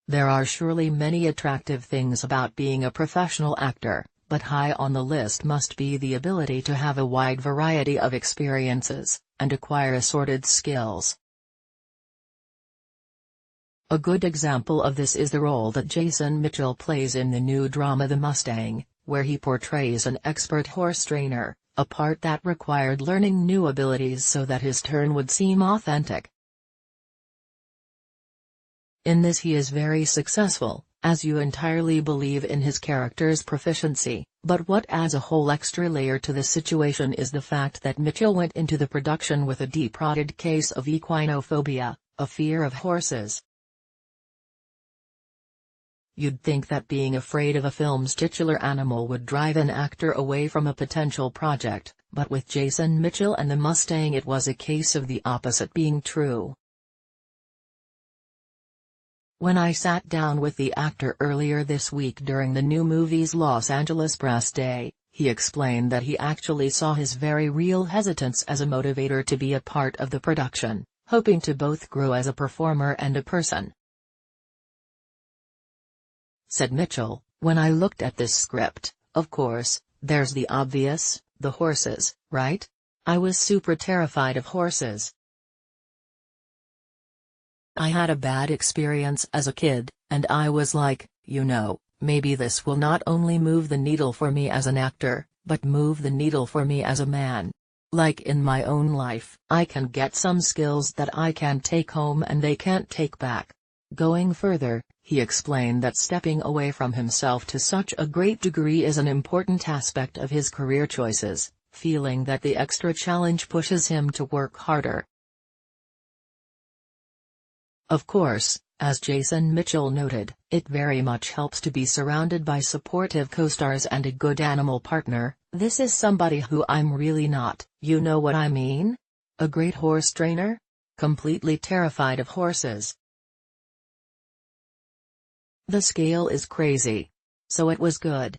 There are surely many attractive things about being a professional actor, but high on the list must be the ability to have a wide variety of experiences, and acquire assorted skills. A good example of this is the role that Jason Mitchell plays in the new drama The Mustang, where he portrays an expert horse trainer, a part that required learning new abilities so that his turn would seem authentic. In this he is very successful, as you entirely believe in his character's proficiency, but what adds a whole extra layer to the situation is the fact that Mitchell went into the production with a deep-rooted case of equinophobia, a fear of horses. You'd think that being afraid of a film's titular animal would drive an actor away from a potential project, but with Jason Mitchell and the Mustang it was a case of the opposite being true. When I sat down with the actor earlier this week during the new movie's Los Angeles press day, he explained that he actually saw his very real hesitance as a motivator to be a part of the production, hoping to both grow as a performer and a person. Said Mitchell, "When I looked at this script, of course, there's the obvious, the horses, right? I was super terrified of horses. I had a bad experience as a kid, and I was like, maybe this will not only move the needle for me as an actor, but move the needle for me as a man. Like in my own life, I can get some skills that I can take home and they can't take back." Going further, he explained that stepping away from himself to such a great degree is an important aspect of his career choices, feeling that the extra challenge pushes him to work harder. Of course, as Jason Mitchell noted, it very much helps to be surrounded by supportive co-stars and a good animal partner. "This is somebody who I'm really not, you know what I mean? A great horse trainer? Completely terrified of horses. The scale is crazy. So it was good.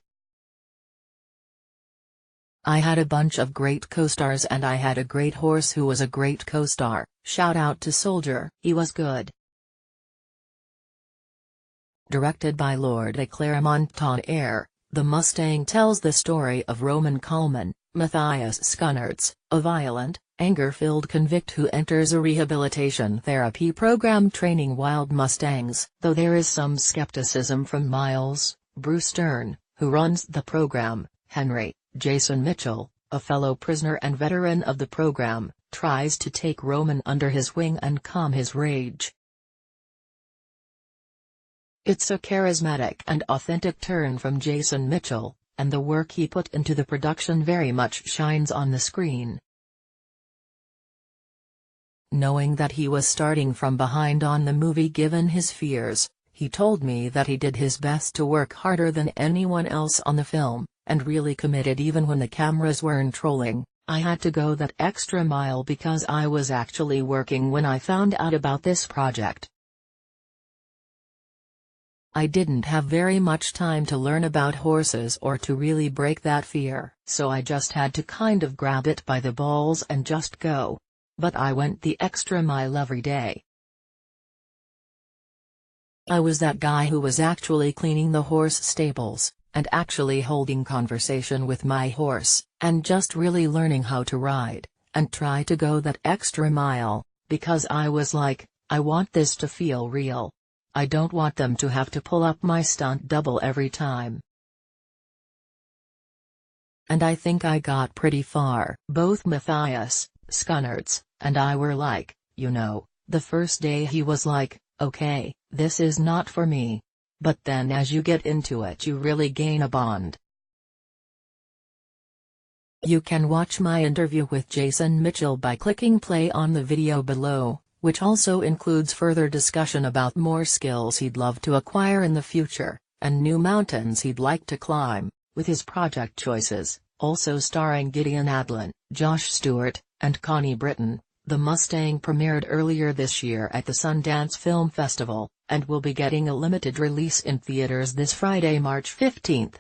I had a bunch of great co-stars and I had a great horse who was a great co-star. Shout out to Soldier, he was good." Directed by Lord Claremont-Tonnerre, The Mustang tells the story of Roman Coleman, Matthias Schoenaerts, a violent, anger-filled convict who enters a rehabilitation therapy program training wild Mustangs. Though there is some skepticism from Miles, Bruce Stern, who runs the program, Henry, Jason Mitchell, a fellow prisoner and veteran of the program, tries to take Roman under his wing and calm his rage. It's a charismatic and authentic turn from Jason Mitchell, and the work he put into the production very much shines on the screen. Knowing that he was starting from behind on the movie given his fears, he told me that he did his best to work harder than anyone else on the film, and really committed even when the cameras weren't trolling. "I had to go that extra mile because I was actually working when I found out about this project. I didn't have very much time to learn about horses or to really break that fear, so I just had to kind of grab it by the balls and just go. But I went the extra mile every day. I was that guy who was actually cleaning the horse stables, and actually holding conversation with my horse, and just really learning how to ride, and try to go that extra mile, because I was like, I want this to feel real. I don't want them to have to pull up my stunt double every time." And I think I got pretty far. Both Matthias, Schoenaerts, and I were like, the first day he was like, "Okay, this is not for me." But then as you get into it you really gain a bond. You can watch my interview with Jason Mitchell by clicking play on the video below, which also includes further discussion about more skills he'd love to acquire in the future, and new mountains he'd like to climb, with his project choices, also starring Gideon Adlon, Josh Stewart, and Connie Britton. The Mustang premiered earlier this year at the Sundance Film Festival, and will be getting a limited release in theaters this Friday, March 15.